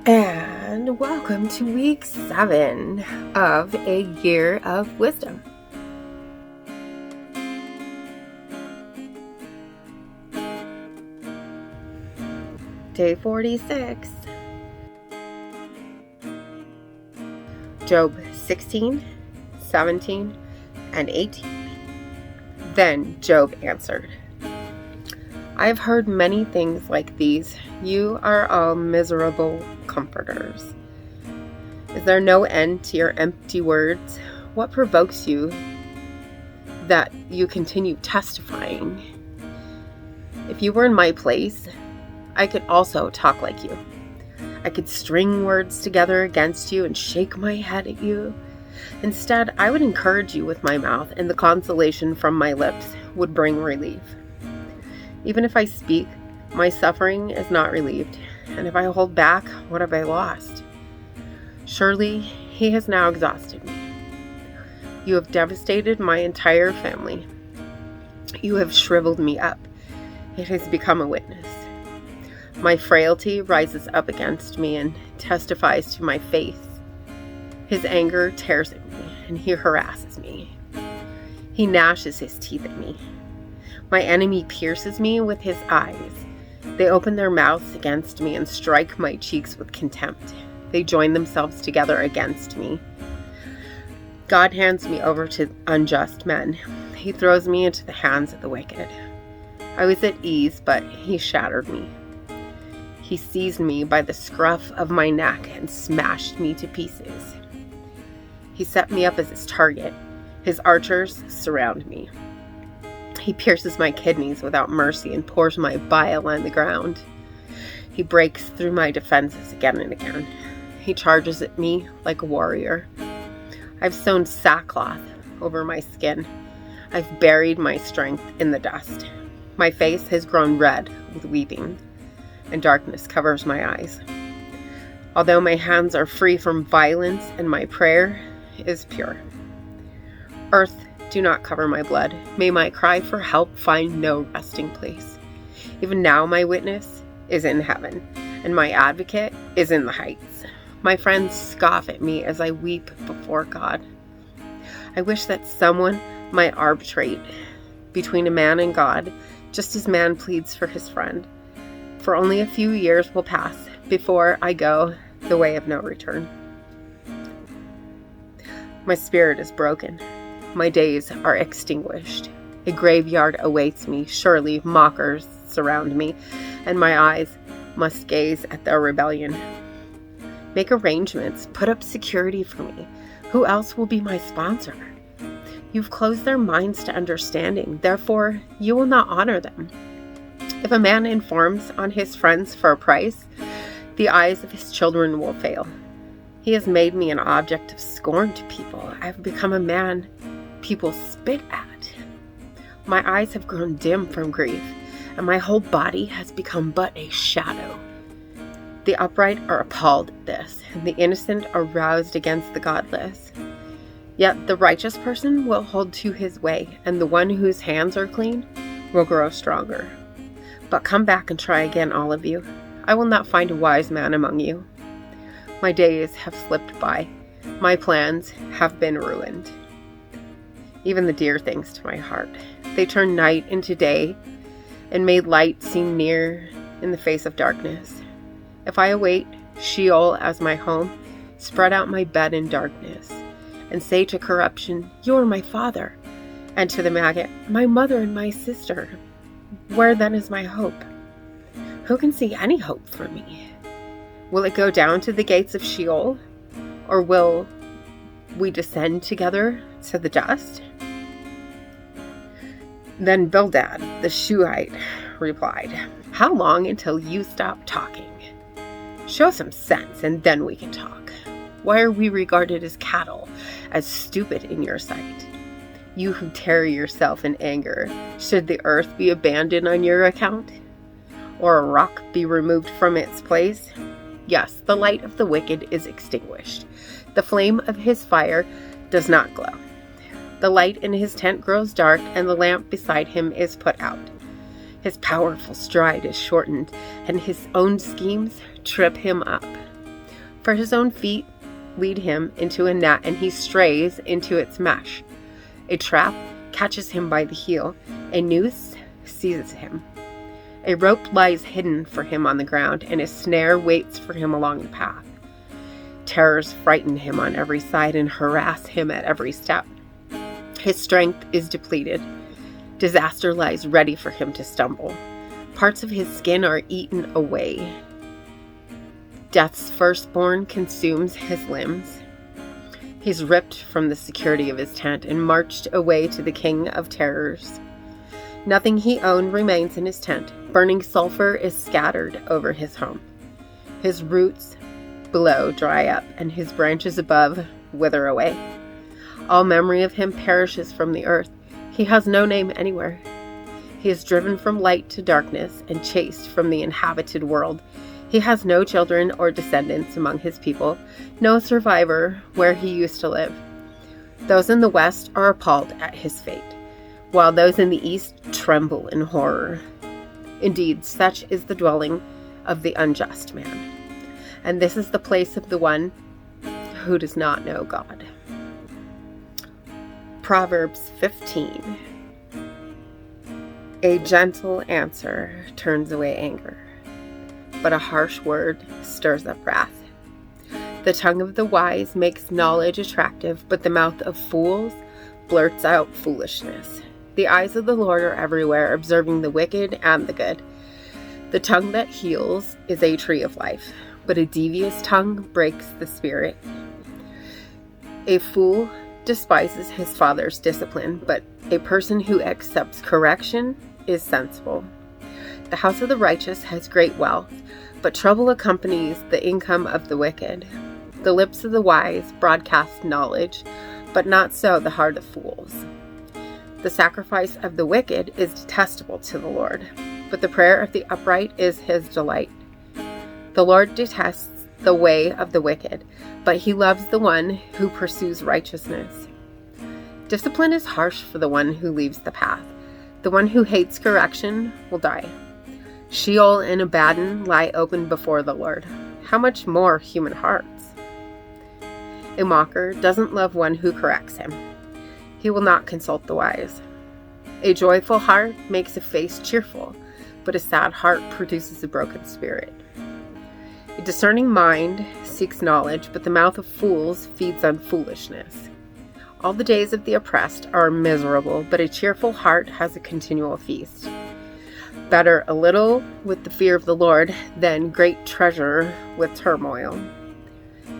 And welcome to week 7 of a year of wisdom. Day 46. Job 16, 17, and 18. Then Job answered, I have heard many things like these. You are all miserable comforters. Is there no end to your empty words? What provokes you that you continue testifying? If you were in my place, I could also talk like you. I could string words together against you and shake my head at you. Instead, I would encourage you with my mouth, and the consolation from my lips would bring relief. Even if I speak, my suffering is not relieved, and if I hold back, what have I lost? Surely he has now exhausted me. You have devastated my entire family. You have shriveled me up. It has become a witness. My frailty rises up against me and testifies to my faith. His anger tears at me, and he harasses me. He gnashes his teeth at me. My enemy pierces me with his eyes. They open their mouths against me and strike my cheeks with contempt. They join themselves together against me. God hands me over to unjust men. He throws me into the hands of the wicked. I was at ease, but he shattered me. He seized me by the scruff of my neck and smashed me to pieces. He set me up as his target. His archers surround me. He pierces my kidneys without mercy and pours my bile on the ground. He breaks through my defenses again and again. He charges at me like a warrior. I've sewn sackcloth over my skin. I've buried my strength in the dust. My face has grown red with weeping, and darkness covers my eyes. Although my hands are free from violence and my prayer is pure. Earth, do not cover my blood. May my cry for help find no resting place. Even now my witness is in heaven, and my advocate is in the heights. My friends scoff at me as I weep before God. I wish that someone might arbitrate between a man and God, just as man pleads for his friend. For only a few years will pass before I go the way of no return. My spirit is broken. My days are extinguished. A graveyard awaits me. Surely mockers surround me, and my eyes must gaze at their rebellion. Make arrangements. Put up security for me. Who else will be my sponsor? You've closed their minds to understanding. Therefore, you will not honor them. If a man informs on his friends for a price, the eyes of his children will fail. He has made me an object of scorn to people. I have become a man people spit at. My eyes have grown dim from grief, and my whole body has become but a shadow. The upright are appalled at this, and the innocent are roused against the godless. Yet the righteous person will hold to his way, and the one whose hands are clean will grow stronger. But come back and try again, all of you. I will not find a wise man among you. My days have slipped by. My plans have been ruined. Even the dear things to my heart. They turned night into day and made light seem near in the face of darkness. If I await Sheol as my home, spread out my bed in darkness, and say to corruption, you are my father, and to the maggot, my mother and my sister. Where then is my hope? Who can see any hope for me? Will it go down to the gates of Sheol, or will we descend together to the dust? Then Bildad, the Shuhite, replied, how long until you stop talking? Show some sense, and then we can talk. Why are we regarded as cattle, as stupid in your sight? You who tear yourself in anger, should the earth be abandoned on your account? Or a rock be removed from its place? Yes, the light of the wicked is extinguished. The flame of his fire does not glow. The light in his tent grows dark, and the lamp beside him is put out. His powerful stride is shortened, and his own schemes trip him up. For his own feet lead him into a net, and he strays into its mesh. A trap catches him by the heel. A noose seizes him. A rope lies hidden for him on the ground, and a snare waits for him along the path. Terrors frighten him on every side and harass him at every step. His strength is depleted. Disaster lies ready for him to stumble. Parts of his skin are eaten away. Death's firstborn consumes his limbs. He's ripped from the security of his tent and marched away to the king of terrors. Nothing he owned remains in his tent. Burning sulfur is scattered over his home. His roots below dry up, and his branches above wither away. All memory of him perishes from the earth. He has no name anywhere. He is driven from light to darkness and chased from the inhabited world. He has no children or descendants among his people, no survivor where he used to live. Those in the west are appalled at his fate, while those in the east tremble in horror. Indeed, such is the dwelling of the unjust man. And this is the place of the one who does not know God. Proverbs 15. A gentle answer turns away anger, but a harsh word stirs up wrath. The tongue of the wise makes knowledge attractive, but the mouth of fools blurts out foolishness. The eyes of the Lord are everywhere, observing the wicked and the good. The tongue that heals is a tree of life, but a devious tongue breaks the spirit. A fool despises his father's discipline, but a person who accepts correction is sensible. The house of the righteous has great wealth, but trouble accompanies the income of the wicked. The lips of the wise broadcast knowledge, but not so the heart of fools. The sacrifice of the wicked is detestable to the Lord, but the prayer of the upright is his delight. The Lord detests the way of the wicked, but he loves the one who pursues righteousness. Discipline is harsh for the one who leaves the path. The one who hates correction will die. Sheol and Abaddon lie open before the Lord. How much more human hearts? A mocker doesn't love one who corrects him. He will not consult the wise. A joyful heart makes a face cheerful, but a sad heart produces a broken spirit. A discerning mind seeks knowledge, but the mouth of fools feeds on foolishness. All the days of the oppressed are miserable, but a cheerful heart has a continual feast. Better a little with the fear of the Lord than great treasure with turmoil.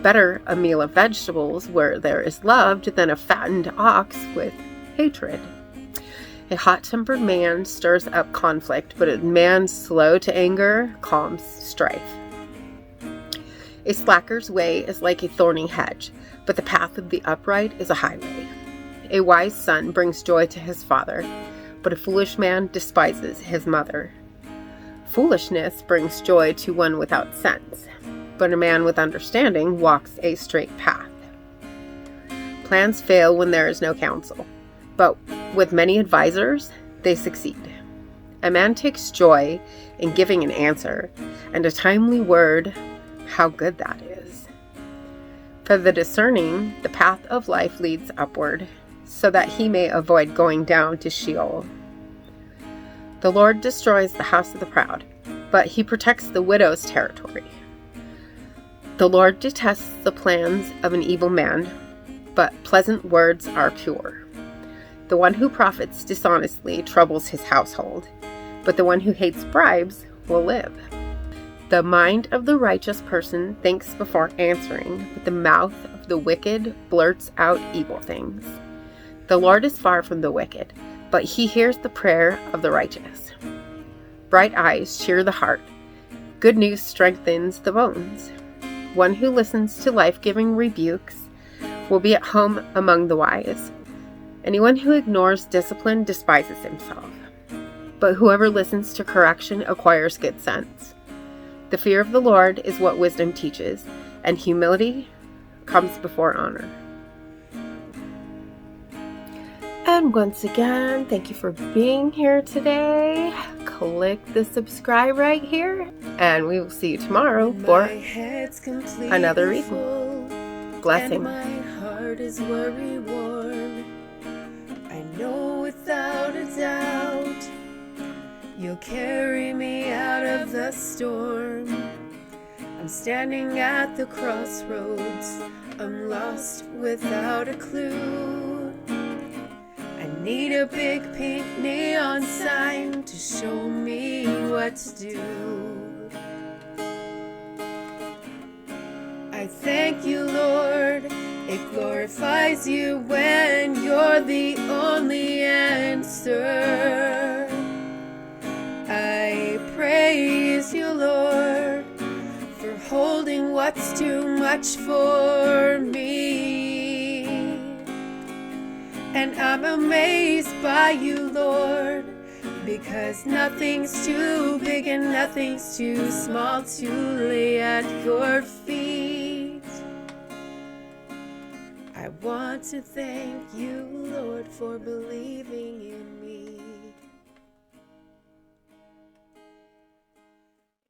Better a meal of vegetables where there is love than a fattened ox with hatred. A hot-tempered man stirs up conflict, but a man slow to anger calms strife. A slacker's way is like a thorny hedge, but the path of the upright is a highway. A wise son brings joy to his father, but a foolish man despises his mother. Foolishness brings joy to one without sense, but a man with understanding walks a straight path. Plans fail when there is no counsel, but with many advisors, they succeed. A man takes joy in giving an answer, and a timely word, how good that is. For the discerning, the path of life leads upward, so that he may avoid going down to Sheol. The Lord destroys the house of the proud, but he protects the widow's territory. The Lord detests the plans of an evil man, but pleasant words are pure. The one who profits dishonestly troubles his household, but the one who hates bribes will live. The mind of the righteous person thinks before answering, but the mouth of the wicked blurts out evil things. The Lord is far from the wicked, but he hears the prayer of the righteous. Bright eyes cheer the heart. Good news strengthens the bones. One who listens to life-giving rebukes will be at home among the wise. Anyone who ignores discipline despises himself, but whoever listens to correction acquires good sense. The fear of the Lord is what wisdom teaches, and humility comes before honor. And once again, thank you for being here today. click the subscribe right here, and we will see you tomorrow for another reading. Blessings. My heart is worry-worn. I know without a doubt you'll carry me out of the storm. I'm standing at the crossroads. I'm lost without a clue. I need a big pink neon sign to show me what to do. I thank you, Lord. It glorifies you when you're the only answer. I praise you, Lord, for holding what's too much for me. And I'm amazed by you, Lord, because nothing's too big and nothing's too small to lay at your feet. I want to thank you, Lord, for believing